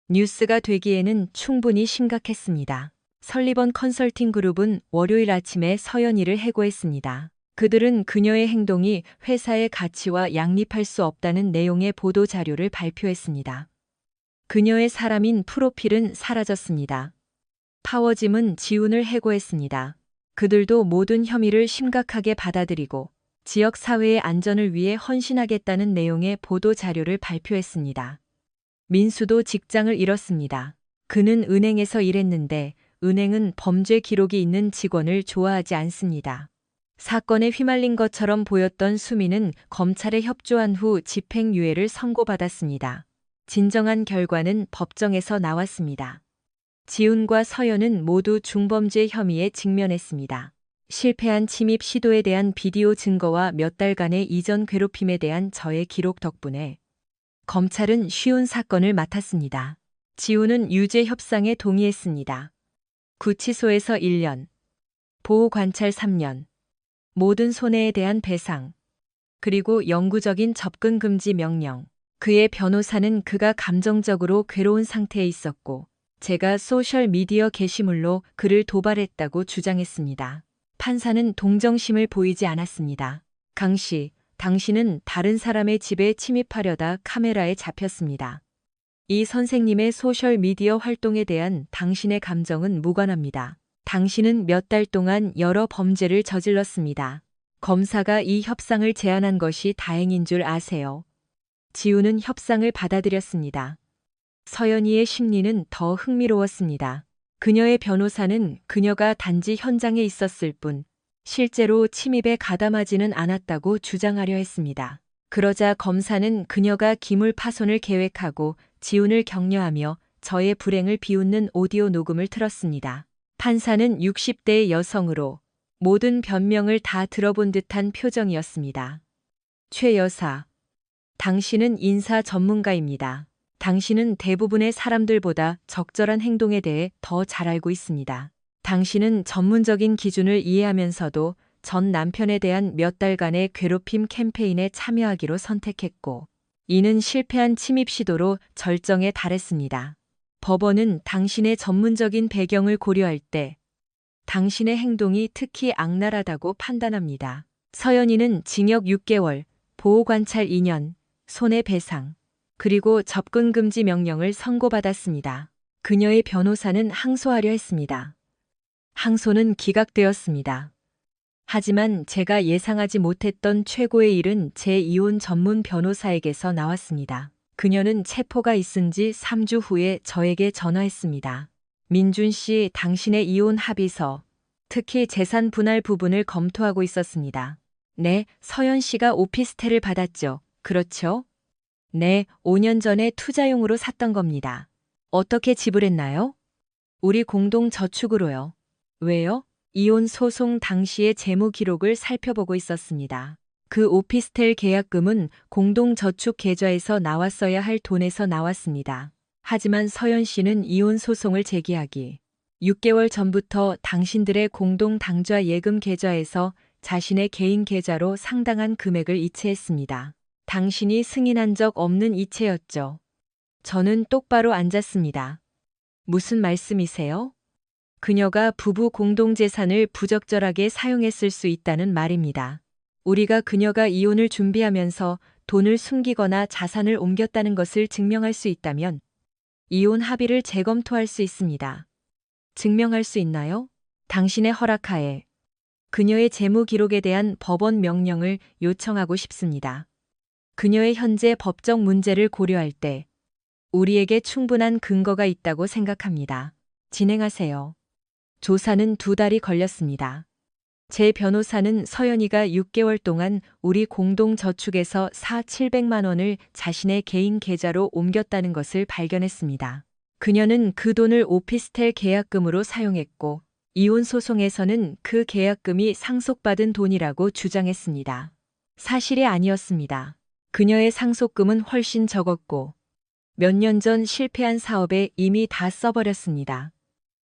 [SPEAKER 1] 뉴스가 되기에는 충분히 심각했습니다. 설리번 컨설팅 그룹은 월요일 아침에 서연이를 해고했습니다. 그들은 그녀의 행동이 회사의 가치와 양립할 수 없다는 내용의 보도 자료를 발표했습니다. 그녀의 사람인 프로필은 사라졌습니다. 파워짐은 지훈을 해고했습니다. 그들도 모든 혐의를 심각하게 받아들이고 지역 사회의 안전을 위해 헌신하겠다는 내용의 보도 자료를 발표했습니다. 민수도 직장을 잃었습니다. 그는 은행에서 일했는데 은행은 범죄 기록이 있는 직원을 좋아하지 않습니다. 사건에 휘말린 것처럼 보였던 수민은 검찰에 협조한 후 집행유예를 선고받았습니다. 진정한 결과는 법정에서 나왔습니다. 지훈과 서연은 모두 중범죄 혐의에 직면했습니다. 실패한 침입 시도에 대한 비디오 증거와 몇 달간의 이전 괴롭힘에 대한 저의 기록 덕분에 검찰은 쉬운 사건을 맡았습니다. 지훈은 유죄 협상에 동의했습니다. 구치소에서 1년, 보호관찰 3년, 모든 손해에 대한 배상, 그리고 영구적인 접근 금지 명령. 그의 변호사는 그가 감정적으로 괴로운 상태에 있었고 제가 소셜미디어 게시물로 그를 도발했다고 주장했습니다. 판사는 동정심을 보이지 않았습니다. 강 씨, 당신은 다른 사람의 집에 침입하려다 카메라에 잡혔습니다. 이 선생님의 소셜미디어 활동에 대한 당신의 감정은 무관합니다. 당신은 몇 달 동안 여러 범죄를 저질렀습니다. 검사가 이 협상을 제안한 것이 다행인 줄 아세요. 지훈은 협상을 받아들였습니다. 서연이의 심리는 더 흥미로웠습니다. 그녀의 변호사는 그녀가 단지 현장에 있었을 뿐 실제로 침입에 가담하지는 않았다고 주장하려 했습니다. 그러자 검사는 그녀가 기물 파손을 계획하고 지훈을 격려하며 저의 불행을 비웃는 오디오 녹음을 틀었습니다. 판사는 60대의 여성으로 모든 변명을 다 들어본 듯한 표정이었습니다. 최 여사, 당신은 인사 전문가입니다. 당신은 대부분의 사람들보다 적절한 행동에 대해 더 잘 알고 있습니다. 당신은 전문적인 기준을 이해하면서도 전 남편에 대한 몇 달간의 괴롭힘 캠페인에 참여하기로 선택했고, 이는 실패한 침입 시도로 절정에 달했습니다. 법원은 당신의 전문적인 배경을 고려할 때 당신의 행동이 특히 악랄하다고 판단합니다. 서연이는 징역 6개월, 보호관찰 2년, 손해배상, 그리고 접근금지 명령을 선고받았습니다. 그녀의 변호사는 항소하려 했습니다. 항소는 기각되었습니다. 하지만 제가 예상하지 못했던 최고의 일은 제 이혼 전문 변호사에게서 나왔습니다. 그녀는 체포가 있은 지 3주 후에 저에게 전화했습니다. 민준 씨, 당신의 이혼 합의서, 특히 재산 분할 부분을 검토하고 있었습니다. 네, 서연 씨가 오피스텔을 받았죠. 그렇죠? 네, 5년 전에 투자용으로 샀던 겁니다. 어떻게 지불했나요? 우리 공동 저축으로요. 왜요? 이혼 소송 당시의 재무 기록을 살펴보고 있었습니다. 그 오피스텔 계약금은 공동 저축 계좌에서 나왔어야 할 돈에서 나왔습니다. 하지만 서연 씨는 이혼 소송을 제기하기 6개월 전부터 당신들의 공동 당좌 예금 계좌에서 자신의 개인 계좌로 상당한 금액을 이체했습니다. 당신이 승인한 적 없는 이체였죠. 저는 똑바로 앉았습니다. 무슨 말씀이세요? 그녀가 부부 공동재산을 부적절하게 사용했을 수 있다는 말입니다. 우리가 그녀가 이혼을 준비하면서 돈을 숨기거나 자산을 옮겼다는 것을 증명할 수 있다면 이혼 합의를 재검토할 수 있습니다. 증명할 수 있나요? 당신의 허락하에 그녀의 재무 기록에 대한 법원 명령을 요청하고 싶습니다. 그녀의 현재 법적 문제를 고려할 때 우리에게 충분한 근거가 있다고 생각합니다. 진행하세요. 조사는 2달이 걸렸습니다. 제 변호사는 서연이가 6개월 동안 우리 공동 저축에서 700만 원을 자신의 개인 계좌로 옮겼다는 것을 발견했습니다. 그녀는 그 돈을 오피스텔 계약금으로 사용했고 이혼 소송에서는 그 계약금이 상속받은 돈이라고 주장했습니다. 사실이 아니었습니다. 그녀의 상속금은 훨씬 적었고 몇 년 전 실패한 사업에 이미 다 써버렸습니다.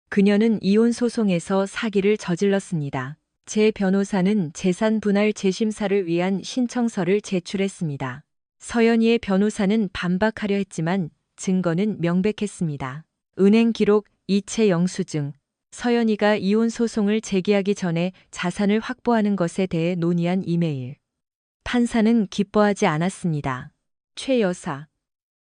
[SPEAKER 1] 그녀는 이혼 소송에서 사기를 저질렀습니다. 제 변호사는 재산 분할 재심사를 위한 신청서를 제출했습니다. 서연이의 변호사는 반박하려 했지만 증거는 명백했습니다. 은행 기록, 이체 영수증, 서연이가 이혼 소송을 제기하기 전에 자산을 확보하는 것에 대해 논의한 이메일. 판사는 기뻐하지 않았습니다. 최 여사,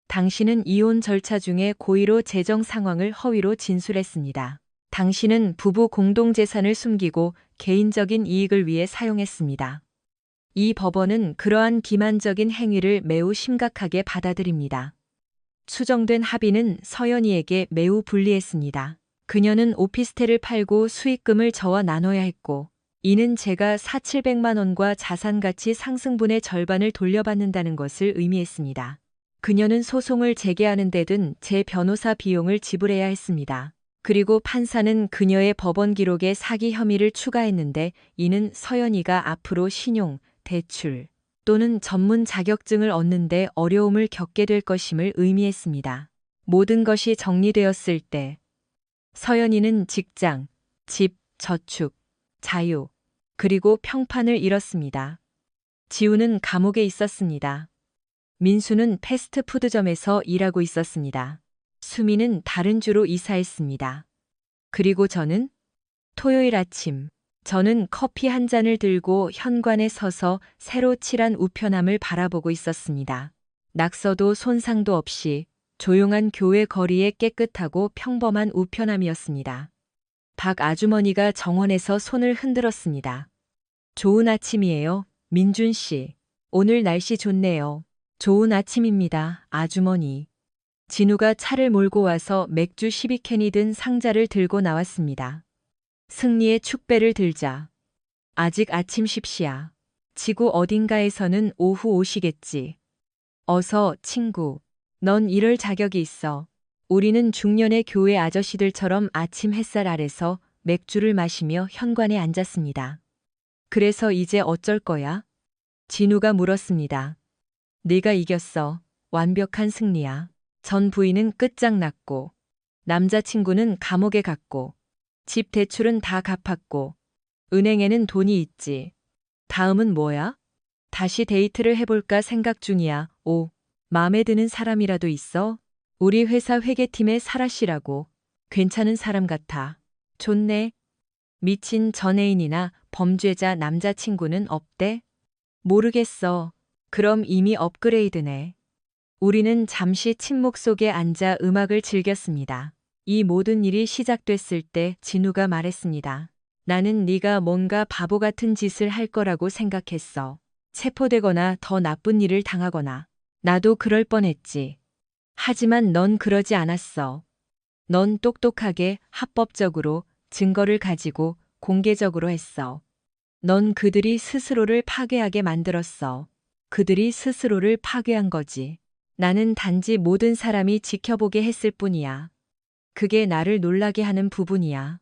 [SPEAKER 1] 당신은 이혼 절차 중에 고의로 재정 상황을 허위로 진술했습니다. 당신은 부부 공동재산을 숨기고 개인적인 이익을 위해 사용했습니다. 이 법원은 그러한 기만적인 행위를 매우 심각하게 받아들입니다. 추정된 합의는 서연이에게 매우 불리했습니다. 그녀는 오피스텔을 팔고 수익금을 저와 나눠야 했고, 이는 제가 4,700만 원과 자산 가치 상승분의 절반을 돌려받는다는 것을 의미했습니다. 그녀는 소송을 재개하는 데 든 제 변호사 비용을 지불해야 했습니다. 그리고 판사는 그녀의 법원 기록에 사기 혐의를 추가했는데 이는 서연이가 앞으로 신용, 대출 또는 전문 자격증을 얻는데 어려움을 겪게 될 것임을 의미했습니다. 모든 것이 정리되었을 때 서연이는 직장, 집, 저축, 자유, 그리고 평판을 잃었습니다. 지우는 감옥에 있었습니다. 민수는 패스트푸드점에서 일하고 있었습니다. 수미는 다른 주로 이사했습니다. 그리고 저는 토요일 아침, 저는 커피 한 잔을 들고 현관에 서서 새로 칠한 우편함을 바라보고 있었습니다. 낙서도 손상도 없이 조용한 교회 거리의 깨끗하고 평범한 우편함이었습니다. 박 아주머니가 정원에서 손을 흔들었습니다. 좋은 아침이에요, 민준 씨. 오늘 날씨 좋네요. 좋은 아침입니다, 아주머니. 진우가 차를 몰고 와서 맥주 12캔이 든 상자를 들고 나왔습니다. 승리의 축배를 들자. 아직 아침 10시야. 지구 어딘가에서는 오후 오시겠지. 어서, 친구. 넌 이럴 자격이 있어. 우리는 중년의 교회 아저씨들처럼 아침 햇살 아래서 맥주를 마시며 현관에 앉았습니다. 그래서 이제 어쩔 거야? 진우가 물었습니다. 네가 이겼어. 완벽한 승리야. 전 부인은 끝장났고, 남자친구는 감옥에 갔고, 집 대출은 다 갚았고, 은행에는 돈이 있지. 다음은 뭐야? 다시 데이트를 해볼까 생각 중이야. 오, 마음에 드는 사람이라도 있어? 우리 회사 회계팀의 사라 씨라고. 괜찮은 사람 같아. 좋네. 미친 전애인이나 범죄자 남자친구는 없대? 모르겠어. 그럼 이미 업그레이드네. 우리는 잠시 침묵 속에 앉아 음악을 즐겼습니다. 이 모든 일이 시작됐을 때 진우가 말했습니다. 나는 네가 뭔가 바보 같은 짓을 할 거라고 생각했어. 체포되거나 더 나쁜 일을 당하거나. 나도 그럴 뻔했지. 하지만 넌 그러지 않았어. 넌 똑똑하게 합법적으로 증거를 가지고 공개적으로 했어. 넌 그들이 스스로를 파괴하게 만들었어. 그들이 스스로를 파괴한 거지. 나는 단지 모든 사람이 지켜보게 했을 뿐이야. 그게 나를 놀라게 하는 부분이야.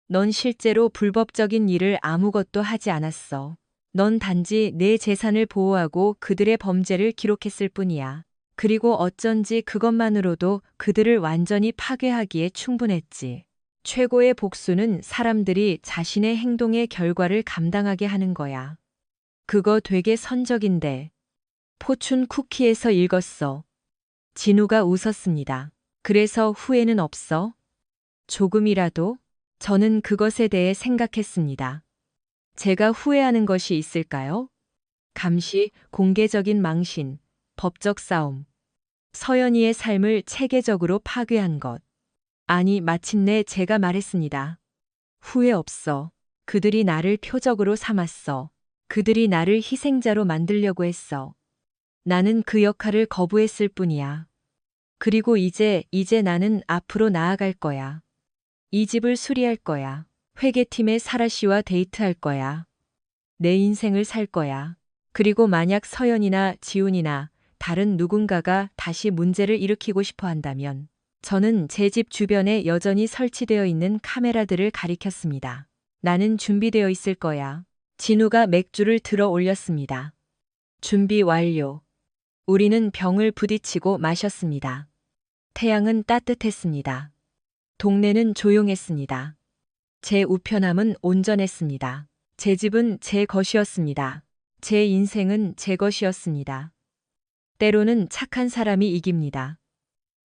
[SPEAKER 1] 넌 실제로 불법적인 일을 아무것도 하지 않았어. 넌 단지 내 재산을 보호하고 그들의 범죄를 기록했을 뿐이야. 그리고 어쩐지 그것만으로도 그들을 완전히 파괴하기에 충분했지. 최고의 복수는 사람들이 자신의 행동의 결과를 감당하게 하는 거야. 그거 되게 선적인데. 포춘 쿠키에서 읽었어. 진우가 웃었습니다. 그래서 후회는 없어? 조금이라도? 저는 그것에 대해 생각했습니다. 제가 후회하는 것이 있을까요? 감시, 공개적인 망신, 법적 싸움. 서연이의 삶을 체계적으로 파괴한 것. 아니, 마침내 제가 말했습니다. 후회 없어. 그들이 나를 표적으로 삼았어. 그들이 나를 희생자로 만들려고 했어. 나는 그 역할을 거부했을 뿐이야. 그리고 이제 나는 앞으로 나아갈 거야. 이 집을 수리할 거야. 회계팀의 사라 씨와 데이트할 거야. 내 인생을 살 거야. 그리고 만약 서연이나 지훈이나 다른 누군가가 다시 문제를 일으키고 싶어 한다면 저는 제 집 주변에 여전히 설치되어 있는 카메라들을 가리켰습니다. 나는 준비되어 있을 거야. 진우가 맥주를 들어 올렸습니다. 준비 완료. 우리는 병을 부딪히고 마셨습니다. 태양은 따뜻했습니다. 동네는 조용했습니다. 제 우편함은 온전했습니다. 제 집은 제 것이었습니다. 제 인생은 제 것이었습니다. 때로는 착한 사람이 이깁니다.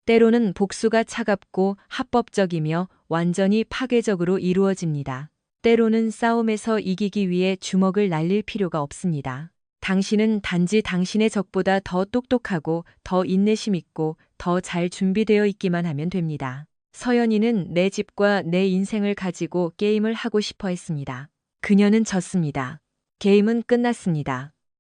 [SPEAKER 1] 때로는 복수가 차갑고 합법적이며 완전히 파괴적으로 이루어집니다. 때로는 싸움에서 이기기 위해 주먹을 날릴 필요가 없습니다. 당신은 단지 당신의 적보다 더 똑똑하고 더 인내심 있고 더 잘 준비되어 있기만 하면 됩니다. 서연이는 내 집과 내 인생을 가지고 게임을 하고 싶어 했습니다. 그녀는 졌습니다. 게임은 끝났습니다.